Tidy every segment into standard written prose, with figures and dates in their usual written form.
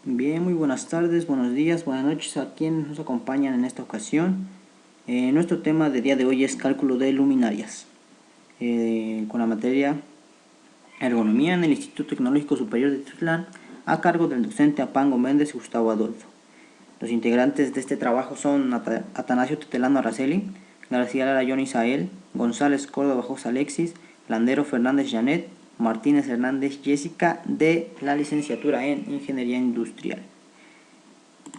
Bien, muy buenas tardes, buenos días, buenas noches a quienes nos acompañan en esta ocasión. Nuestro tema de día de hoy es cálculo de luminarias, con la materia ergonomía en el Instituto Tecnológico Superior de Titlán, a cargo del docente Apango Méndez y Gustavo Adolfo. Los integrantes de este trabajo son Atanasio Tetelano Araceli, García Lara John Isael, González Córdoba José Alexis, Landero Fernández Janet, Martínez Hernández Jessica, de la licenciatura en Ingeniería Industrial.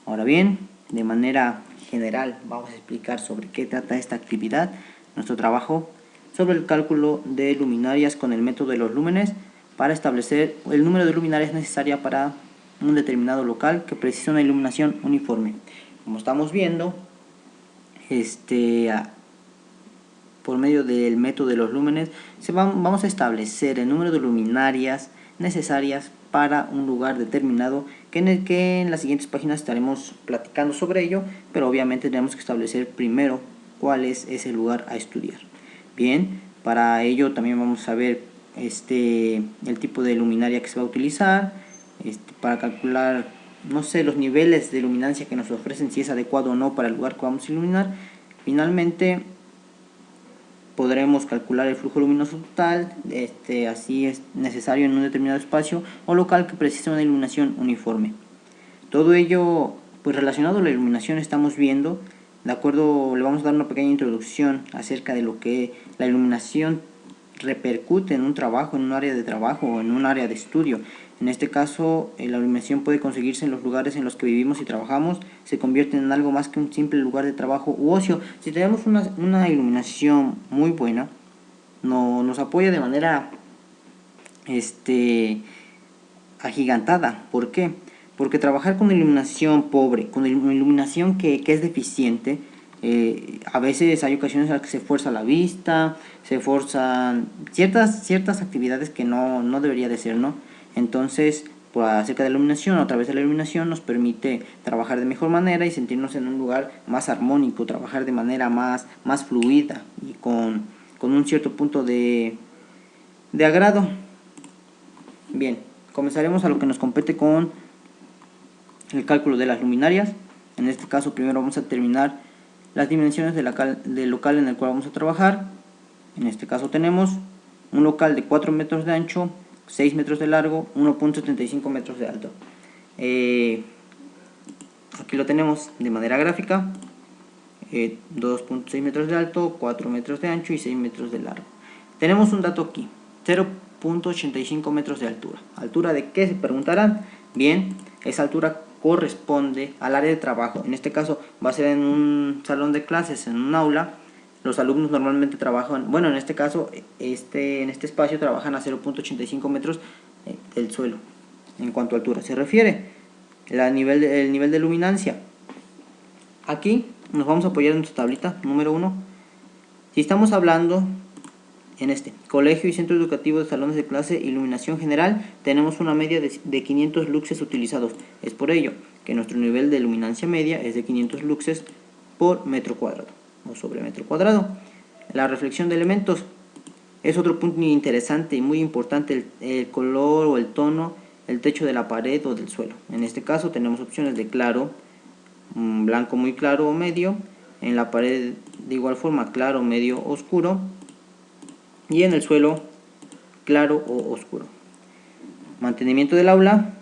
Ahora bien, de manera general vamos a explicar sobre qué trata esta actividad, nuestro trabajo sobre el cálculo de luminarias con el método de los lúmenes para establecer el número de luminarias necesaria para un determinado local que precisa una iluminación uniforme. Como estamos viendo, por medio del método de los lúmenes vamos a establecer el número de luminarias necesarias para un lugar determinado, que en las siguientes páginas estaremos platicando sobre ello, pero obviamente tenemos que establecer primero cuál es ese lugar a estudiar. Bien, para ello también vamos a ver el tipo de luminaria que se va a utilizar, para calcular, no sé, los niveles de luminancia que nos ofrecen, si es adecuado o no para el lugar que vamos a iluminar. Finalmente podremos calcular el flujo luminoso total, así es necesario en un determinado espacio o local que precisa una iluminación uniforme. Todo ello, pues relacionado a la iluminación, estamos viendo, de acuerdo, le vamos a dar una pequeña introducción acerca de lo que la iluminación repercute en un trabajo, en un área de trabajo o en un área de estudio. En este caso, la iluminación puede conseguirse en los lugares en los que vivimos y trabajamos, se convierte en algo más que un simple lugar de trabajo u ocio. Si tenemos una iluminación muy buena, nos apoya de manera agigantada. ¿Por qué? Porque trabajar con iluminación pobre, con iluminación que es deficiente, a veces hay ocasiones en las que se fuerza la vista, se forzan ciertas actividades que no debería de ser, ¿no? Entonces, acerca de la iluminación, a través de la iluminación nos permite trabajar de mejor manera y sentirnos en un lugar más armónico, trabajar de manera más fluida y con un cierto punto de agrado. Bien, comenzaremos a lo que nos compete con el cálculo de las luminarias. En este caso primero vamos a determinar las dimensiones del local en el cual vamos a trabajar. En este caso tenemos un local de 4 metros de ancho, 6 metros de largo, 1.75 metros de alto. Aquí lo tenemos de manera gráfica, 2.6 metros de alto, 4 metros de ancho y 6 metros de largo. Tenemos un dato aquí, 0.85 metros de altura. ¿Altura de qué? Se preguntarán. Bien, esa altura corresponde al área de trabajo. En este caso va a ser en un salón de clases, en un aula. Los alumnos normalmente trabajan, bueno, en este caso, en este espacio trabajan a 0.85 metros del suelo. En cuanto a altura se refiere, el nivel de luminancia. Aquí nos vamos a apoyar en nuestra tablita número 1. Si estamos hablando en colegio y centro educativo de salones de clase, iluminación general, tenemos una media de 500 luxes utilizados. Es por ello que nuestro nivel de luminancia media es de 500 luxes por metro cuadrado o sobre metro cuadrado. La reflexión de elementos es otro punto interesante y muy importante, el color o el tono, el techo de la pared o del suelo. En este caso tenemos opciones de claro, blanco muy claro o medio, en la pared de igual forma claro, medio, oscuro, y en el suelo claro o oscuro. Mantenimiento del aula,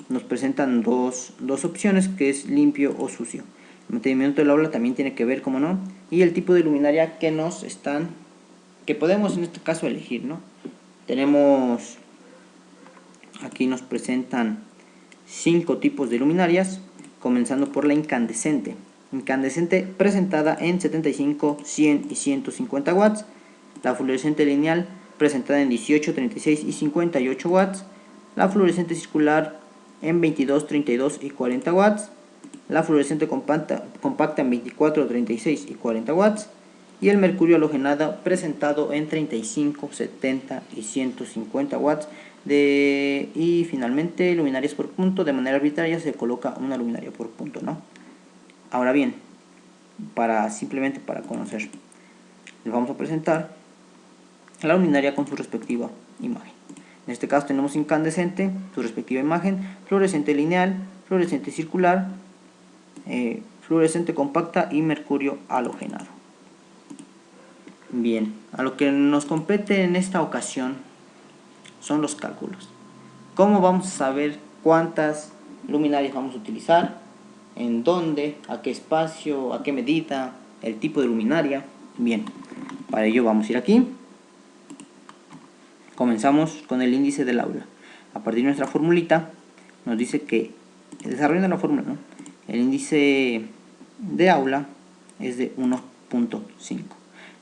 nos presentan dos opciones, que es limpio o sucio. El mantenimiento del aula también tiene que ver, como no, y el tipo de luminaria que podemos en este caso elegir, ¿no? Tenemos, aquí nos presentan 5 tipos de luminarias, comenzando por la incandescente. Incandescente presentada en 75, 100 y 150 watts. La fluorescente lineal presentada en 18, 36 y 58 watts. La fluorescente circular en 22, 32 y 40 watts. La fluorescente compacta en 24, 36 y 40 watts. Y el mercurio halogenado presentado en 35, 70 y 150 watts. Y finalmente, luminarias por punto. De manera arbitraria se coloca una luminaria por punto, ¿no? Ahora bien, simplemente para conocer, les vamos a presentar la luminaria con su respectiva imagen. En este caso tenemos incandescente, su respectiva imagen, fluorescente lineal, fluorescente circular, fluorescente compacta y mercurio halogenado. Bien, a lo que nos compete en esta ocasión son los cálculos. ¿Cómo vamos a saber cuántas luminarias vamos a utilizar? ¿En dónde? ¿A qué espacio? ¿A qué medida? ¿El tipo de luminaria? Bien, para ello vamos a ir aquí. Comenzamos con el índice del aula. A partir de nuestra formulita nos dice que, desarrollando la fórmula, ¿no?, el índice de aula es de 1.5.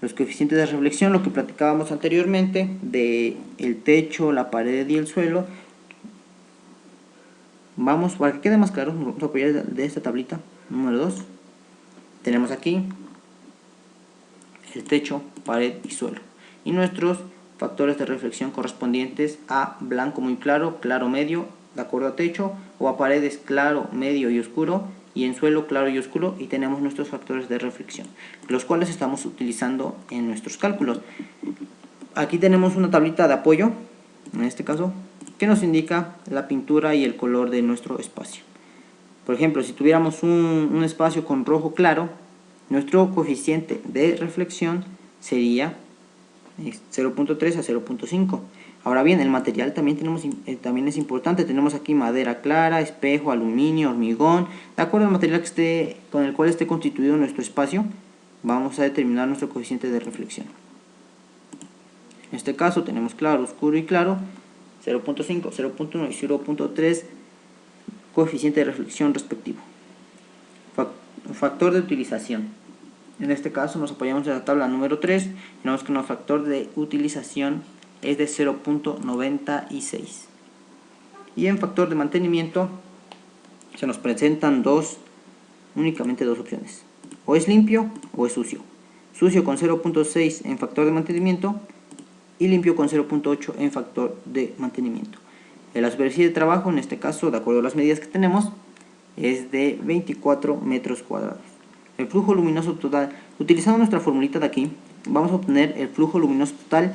Los coeficientes de reflexión, lo que platicábamos anteriormente, de el techo, la pared y el suelo. Vamos, para que quede más claro, vamos a apoyar de esta tablita número 2. Tenemos aquí el techo, pared y suelo, y nuestros factores de reflexión correspondientes a blanco muy claro, claro medio, de acuerdo a techo, o a paredes claro, medio y oscuro, y en suelo claro y oscuro, y tenemos nuestros factores de reflexión, los cuales estamos utilizando en nuestros cálculos. Aquí tenemos una tablita de apoyo, en este caso, que nos indica la pintura y el color de nuestro espacio. Por ejemplo, si tuviéramos un espacio con rojo claro, nuestro coeficiente de reflexión sería 0.3 a 0.5. Ahora bien, el material también es importante. Tenemos aquí madera clara, espejo, aluminio, hormigón. De acuerdo al material con el cual esté constituido nuestro espacio, vamos a determinar nuestro coeficiente de reflexión. En este caso tenemos claro, oscuro y claro, 0.5, 0.1 y 0.3 coeficiente de reflexión respectivo. Factor de utilización. En este caso nos apoyamos en la tabla número 3. Tenemos que nuestro factor de utilización es de 0.96. Y en factor de mantenimiento se nos presentan únicamente dos opciones. O es limpio o es sucio. Sucio con 0.6 en factor de mantenimiento y limpio con 0.8 en factor de mantenimiento. La superficie de trabajo, en este caso, de acuerdo a las medidas que tenemos, es de 24 metros cuadrados. El flujo luminoso total, utilizando nuestra formulita de aquí, vamos a obtener el flujo luminoso total,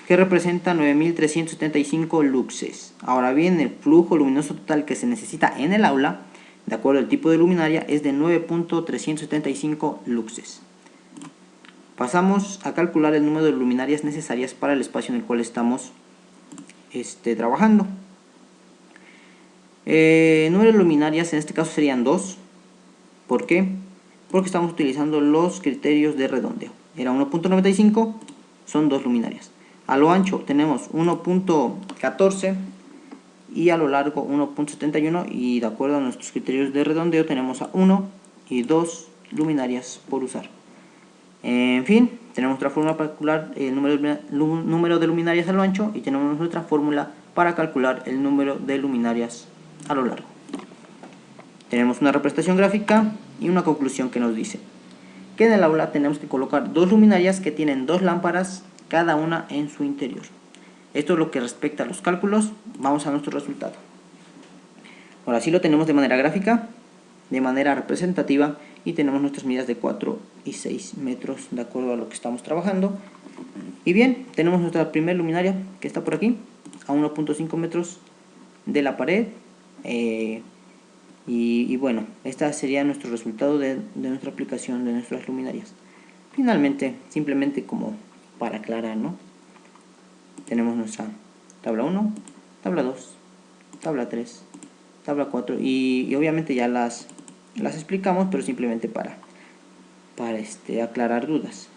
que representa 9.375 luxes. Ahora bien, el flujo luminoso total que se necesita en el aula, de acuerdo al tipo de luminaria, es de 9.375 luxes. Pasamos a calcular el número de luminarias necesarias para el espacio en el cual estamos trabajando. El número de luminarias en este caso serían 2. ¿Por qué? Porque estamos utilizando los criterios de redondeo. Era 1.95, son 2 luminarias. A lo ancho tenemos 1.14 y a lo largo 1.71, y de acuerdo a nuestros criterios de redondeo tenemos a 1 y 2 luminarias por usar. En fin, tenemos nuestra fórmula para calcular el número de luminarias a lo ancho, y tenemos nuestra fórmula para calcular el número de luminarias a lo largo. Tenemos una representación gráfica y una conclusión que nos dice que en el aula tenemos que colocar 2 luminarias que tienen 2 lámparas cada una en su interior. Esto es lo que respecta a los cálculos. Vamos a nuestro resultado. Ahora sí lo tenemos de manera gráfica, de manera representativa, y tenemos nuestras medidas de 4 y 6 metros de acuerdo a lo que estamos trabajando. Y bien, tenemos nuestra primera luminaria que está por aquí, a 1.5 metros de la pared. Y bueno, este sería nuestro resultado de nuestra aplicación de nuestras luminarias. Finalmente, simplemente como para aclarar, ¿no?, tenemos nuestra tabla 1, tabla 2, tabla 3, tabla 4, y obviamente ya las explicamos, pero simplemente para aclarar dudas.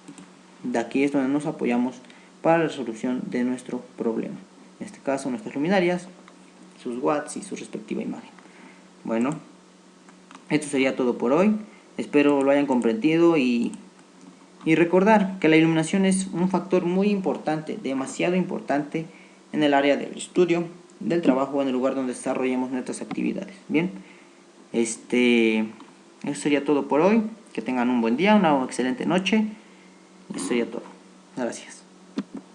De aquí es donde nos apoyamos para la resolución de nuestro problema. En este caso, nuestras luminarias, sus watts y su respectiva imagen. Bueno, esto sería todo por hoy. Espero lo hayan comprendido y recordar que la iluminación es un factor muy importante, demasiado importante, en el área del estudio, del trabajo, en el lugar donde desarrollemos nuestras actividades. Bien, eso sería todo por hoy. Que tengan un buen día, una excelente noche. Eso sería todo. Gracias.